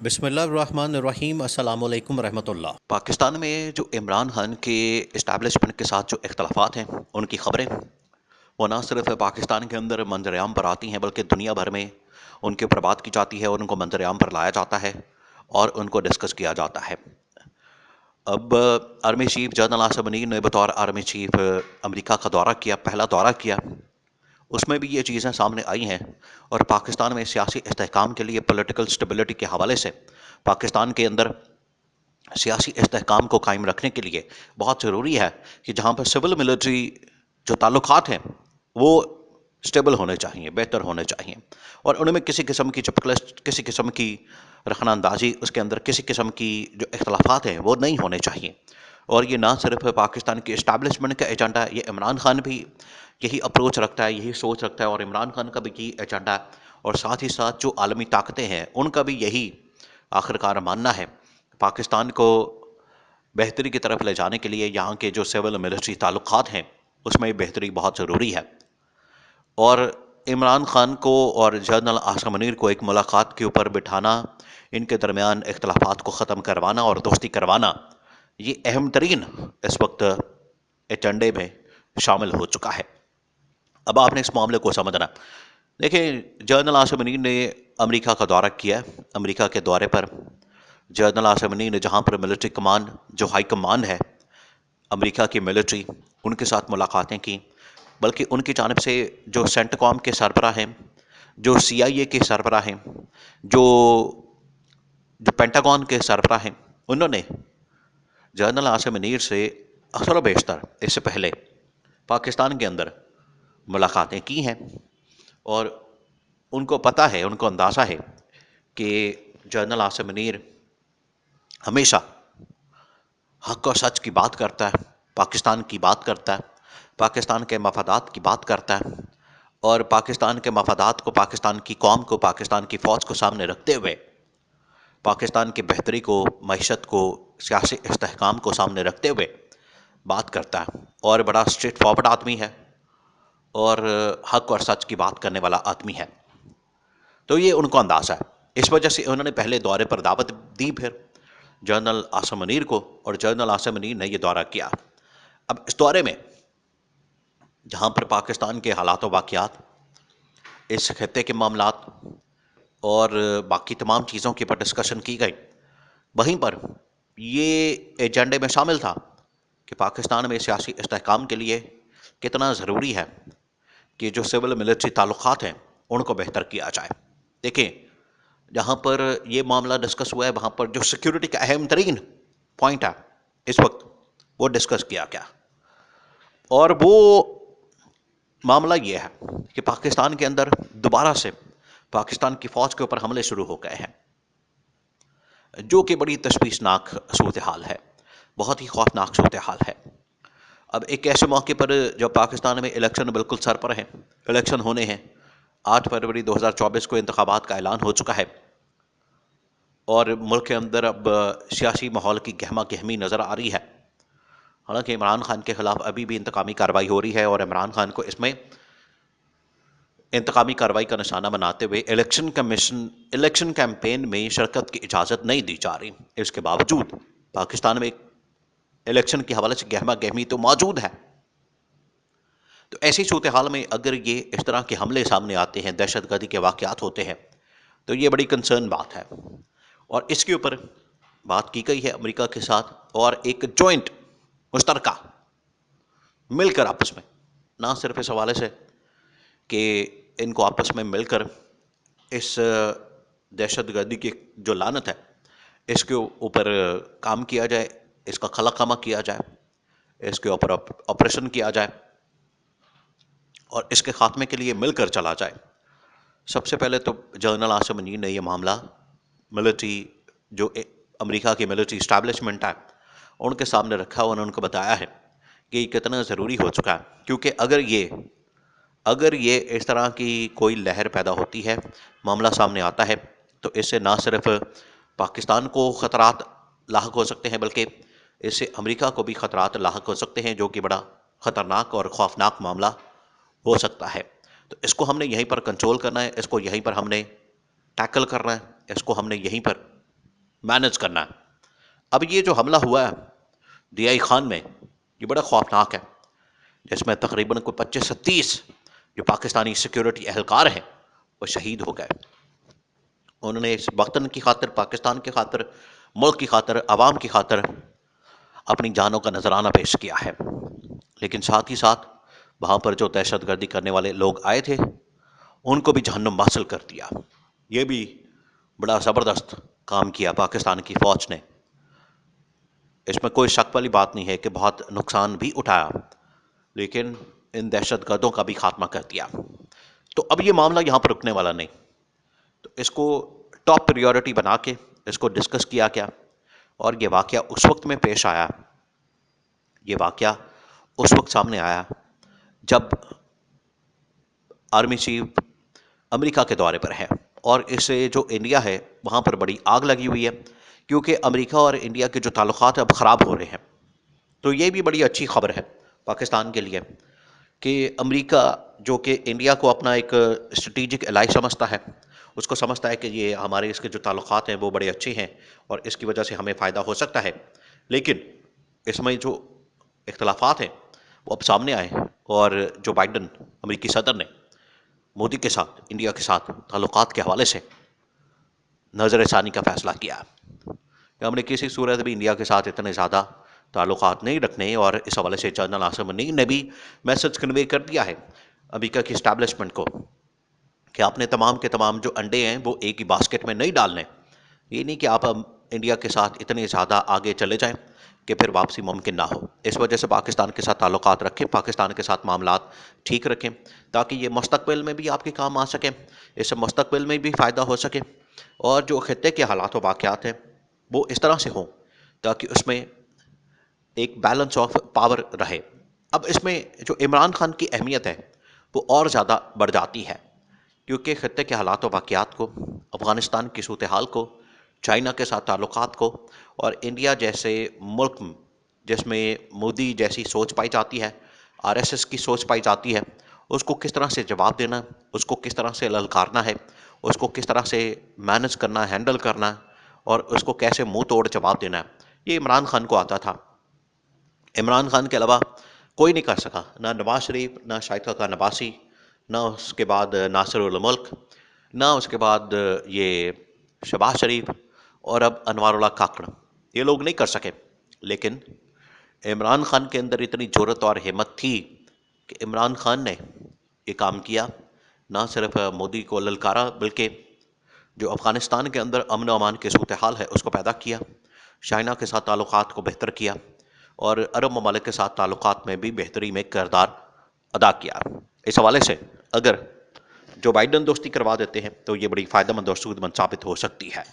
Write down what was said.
बिस्मिल्लाहिर्रहमानिर्रहीम अस्सलामु अलैकुम रहमतुल्लाह। पाकिस्तान में जो इमरान खान के इस्टेब्लिशमेंट के साथ जो इख्तलाफात हैं, उनकी ख़बरें वो ना सिर्फ पाकिस्तान के अंदर मंजर-ए-आम पर आती हैं, बल्कि दुनिया भर में उनके ऊपर बात की जाती है और उनको मंजर-ए-आम पर लाया जाता है और उनको डिस्कस किया जाता है। अब army chief general Asim Munir ने बतौर आर्मी चीफ अमेरिका का दौरा किया, पहला दौरा किया। उसमें भी ये चीज़ें सामने आई हैं और पाकिस्तान में सियासी इस्तेहकाम के लिए, पॉलिटिकल स्टेबिलिटी के हवाले से पाकिस्तान के अंदर सियासी इस्तेहकाम को कायम रखने के लिए बहुत ज़रूरी है कि जहाँ पर सिविल मिलिट्री जो ताल्लुकात हैं वो स्टेबल होने चाहिए, बेहतर होने चाहिए और उनमें किसी किस्म की चपकलश, किसी किस्म की रखनांदाजी, उसके अंदर किसी किस्म की जो इख्तलाफात हैं वो नहीं होने चाहिए। और ये ना सिर्फ पाकिस्तान की इस्टेब्लिशमेंट का एजेंडा है, ये इमरान खान भी यही अप्रोच रखता है, यही सोच रखता है और इमरान खान का भी यही एजेंडा है और साथ ही साथ जो आलमी ताकतें हैं उनका भी यही आखिरकार मानना है। पाकिस्तान को बेहतरी की तरफ ले जाने के लिए यहाँ के जो सिविल मिलिट्री ताल्लुकात हैं उसमें बेहतरी बहुत ज़रूरी है और इमरान खान को और जनरल आसिम मुनीर को एक मुलाकात के ऊपर बिठाना, इनके दरमियान इख्तलाफात को ख़त्म करवाना और दोस्ती करवाना, ये अहम तरीन इस वक्त एजेंडे में शामिल हो चुका है। अब आपने इस मामले को समझना। देखिए, जनरल आसिम मुनीर ने अमेरिका का दौरा किया है। अमेरिका के दौरे पर जनरल आसिम मुनीर ने जहाँ पर मिलिट्री कमान, जो हाई कमान है अमेरिका की मिलिट्री, उनके साथ मुलाकातें की, बल्कि उनकी जानिब से जो सेंटकॉम के सरबराह हैं, जो CIA के सरबराह हैं, जो जो पेंटागन के सरबराह हैं, उन्होंने जनरल आसिम मुनीर से अक्सर बेशतर इससे पहले पाकिस्तान के अंदर मुलाकातें की हैं और उनको पता है, उनको अंदाज़ा है कि जनरल आसिम मुनीर हमेशा हक और सच की बात करता है, पाकिस्तान की बात करता है, पाकिस्तान के मफादात की बात करता है और पाकिस्तान के मफादात को, पाकिस्तान की कौम को, पाकिस्तान की फ़ौज को सामने रखते हुए पाकिस्तान की बेहतरी को, मईशत को, सियासी इस्तेहकाम को सामने रखते हुए बात करता है और बड़ा स्ट्रेट फॉरवर्ड आदमी है और हक और सच की बात करने वाला आदमी है। तो ये उनको अंदाज़ा है। इस वजह से उन्होंने पहले दौरे पर दावत दी फिर जनरल आसिम मुनीर को और जनरल आसिम मुनीर ने ये दौरा किया। अब इस दौरे में जहाँ पर पाकिस्तान के हालात व वाक़यात, इस खित्ते के मामलात और बाकी तमाम चीज़ों के ऊपर डिस्कशन की गई, वहीं पर ये एजेंडे में शामिल था कि पाकिस्तान में सियासी इस्तेहकाम के लिए कितना ज़रूरी है कि जो सिविल मिलिट्री ताल्लुकात हैं उनको बेहतर किया जाए। देखिए, जहाँ पर ये मामला डिस्कस हुआ है वहाँ पर जो सिक्योरिटी का अहम तरीन पॉइंट है इस वक्त वो डिस्कस किया गया और वो मामला ये है कि पाकिस्तान के अंदर दोबारा से पाकिस्तान की फ़ौज के ऊपर हमले शुरू हो गए हैं, जो कि बड़ी तशवीशनाक सूरत हाल है, बहुत ही खौफनाक सूरत हाल है। अब एक ऐसे मौके पर जब पाकिस्तान में इलेक्शन बिल्कुल सर पर हैं, इलेक्शन होने हैं, 8 फरवरी 2024 को इंतखाबात का ऐलान हो चुका है और मुल्क के अंदर अब सियासी माहौल की गहमा गहमी नज़र आ रही है। हालांकि इमरान खान के ख़िलाफ़ अभी भी इंतकामी कार्रवाई हो रही है और इमरान खान को इसमें इंतकामी कार्रवाई का निशाना बनाते हुए इलेक्शन कमीशन, इलेक्शन कैंपेन में शिरकत की इजाज़त नहीं दी जा रही। इसके बावजूद पाकिस्तान में इलेक्शन के हवाले से गहमा गहमी तो मौजूद है। तो ऐसी सूरत हाल में अगर ये इस तरह के हमले सामने आते हैं, दहशतगर्दी के वाक़यात होते हैं, तो ये बड़ी कंसर्न बात है और इसके ऊपर बात की गई है अमेरिका के साथ और एक जॉइंट मुश्तरका मिलकर आपस में, ना सिर्फ इस हवाले से कि इनको आपस में मिलकर इस दहशतगर्दी की जो लानत है इसके ऊपर काम किया जाए, इसका खला खमा किया जाए, इसके ऊपर ऑपरेशन किया जाए और इसके खात्मे के लिए मिलकर चला जाए। सबसे पहले तो जनरल आसिम मुनीर ने यह मामला मिलिट्री, जो अमेरिका की मिलिट्री इस्टेब्लिशमेंट है, उनके सामने रखा और उनको बताया है कि ये कितना ज़रूरी हो चुका है, क्योंकि अगर ये इस तरह की कोई लहर पैदा होती है, मामला सामने आता है, तो इससे ना सिर्फ पाकिस्तान को ख़तरात लाहक हो सकते हैं, बल्कि इससे अमेरिका को भी ख़तरात लाहक हो सकते हैं, जो कि बड़ा ख़तरनाक और खौफनाक मामला हो सकता है। तो इसको हमने यहीं पर कंट्रोल करना है, इसको यहीं पर हमने टैकल करना है, इसको हमने यहीं पर मैनेज करना है। अब ये जो हमला हुआ है दियाई खान में, ये बड़ा खौफनाक है, जिसमें तकरीबन कोई 25 से 30 जो पाकिस्तानी सिक्योरिटी एहलकार हैं वो शहीद हो गए। उन्होंने इस वतन की खातिर, पाकिस्तान की खातिर, मुल्क की खातिर, आवाम की खातिर अपनी जानों का नजराना पेश किया है। लेकिन साथ ही साथ वहाँ पर जो दहशतगर्दी करने वाले लोग आए थे उनको भी जहन्नुम हासिल कर दिया। ये भी बड़ा ज़बरदस्त काम किया पाकिस्तान की फ़ौज ने। इसमें कोई शक वाली बात नहीं है कि बहुत नुकसान भी उठाया, लेकिन इन दहशतगर्दों का भी खात्मा कर दिया। तो अब ये मामला यहाँ पर रुकने वाला नहीं, तो इसको टॉप प्रायोरिटी बना के इसको डिस्कस किया गया। और ये वाक़या उस वक्त में पेश आया, ये वाक़या उस वक्त सामने आया जब आर्मी चीफ अमेरिका के दौरे पर है और इससे जो इंडिया है वहाँ पर बड़ी आग लगी हुई है, क्योंकि अमेरिका और इंडिया के जो ताल्लुकात अब ख़राब हो रहे हैं। तो ये भी बड़ी अच्छी खबर है पाकिस्तान के लिए कि अमेरिका, जो कि इंडिया को अपना एक स्ट्रेटेजिक एलाई समझता है, उसको समझता है कि ये हमारे इसके जो ताल्लुकात हैं वो बड़े अच्छे हैं और इसकी वजह से हमें फ़ायदा हो सकता है। लेकिन इसमें जो इख्तलाफात हैं वो अब सामने आए हैं और जो बाइडन अमेरिकी सदर ने मोदी के साथ, इंडिया के साथ ताल्लुकात के हवाले से नज़रसानी का फ़ैसला किया कि हमने किसी सूरत भी इंडिया के साथ इतने ज़्यादा ताल्लुकात नहीं रखने। और इस हवाले से जनरल आसिम मुनीर ने भी मैसेज कन्वे कर दिया है अमेरिका की इस्टेब्लिशमेंट को कि आपने तमाम के तमाम जो अंडे हैं वो एक ही बास्केट में नहीं डालने। ये नहीं कि आप इंडिया के साथ इतने ज़्यादा आगे चले जाएं कि फिर वापसी मुमकिन ना हो। इस वजह से पाकिस्तान के साथ ताल्लुकात रखें, पाकिस्तान के साथ मामलात ठीक रखें, ताकि ये मुस्तकबिल में भी आपके काम आ सकें, इससे मुस्तकबिल में भी फ़ायदा हो सके और जो खित्ते के हालात व वाक़यात हैं वो इस तरह से हों ताकि उसमें एक बैलेंस ऑफ पावर रहे। अब इसमें जो इमरान खान की अहमियत है वो और ज़्यादा बढ़ जाती है, क्योंकि खित्ते के हालात व वाक़यात को, अफ़गानिस्तान की सूरत हाल को, चाइना के साथ ताल्लुकात को और इंडिया जैसे मुल्क जिसमें मोदी जैसी सोच पाई जाती है, आरएसएस की सोच पाई जाती है, उसको किस तरह से जवाब देना है, उसको किस तरह से ललकारना है, उसको किस तरह से मैनेज करना, हैंडल करना है और उसको कैसे मुंह तोड़ जवाब देना है, ये इमरान खान को आता था। इमरान खान के अलावा कोई नहीं कर सका, ना नवाज शरीफ, ना शाहिद खान अब्बासी, ना उसके बाद नासिर उल मुल्क, ना उसके बाद ये शहबाज शरीफ और अब अनवारुल्लाह काकड़, ये लोग नहीं कर सके। लेकिन इमरान खान के अंदर इतनी ज़रूरत और हिम्मत थी कि इमरान खान ने ये काम किया, ना सिर्फ मोदी को ललकारा बल्कि जो अफ़गानिस्तान के अंदर अमन व अमान की सूरत हाल है उसको पैदा किया, चाइना के साथ ताल्लुकात को बेहतर किया और अरब ममालिक के साथ ताल्लुकात में भी बेहतरी में किरदार अदा किया। इस हवाले से अगर जो बाइडन दोस्ती करवा देते हैं तो ये बड़ी फ़ायदेमंद और सूदमंद साबित हो सकती है।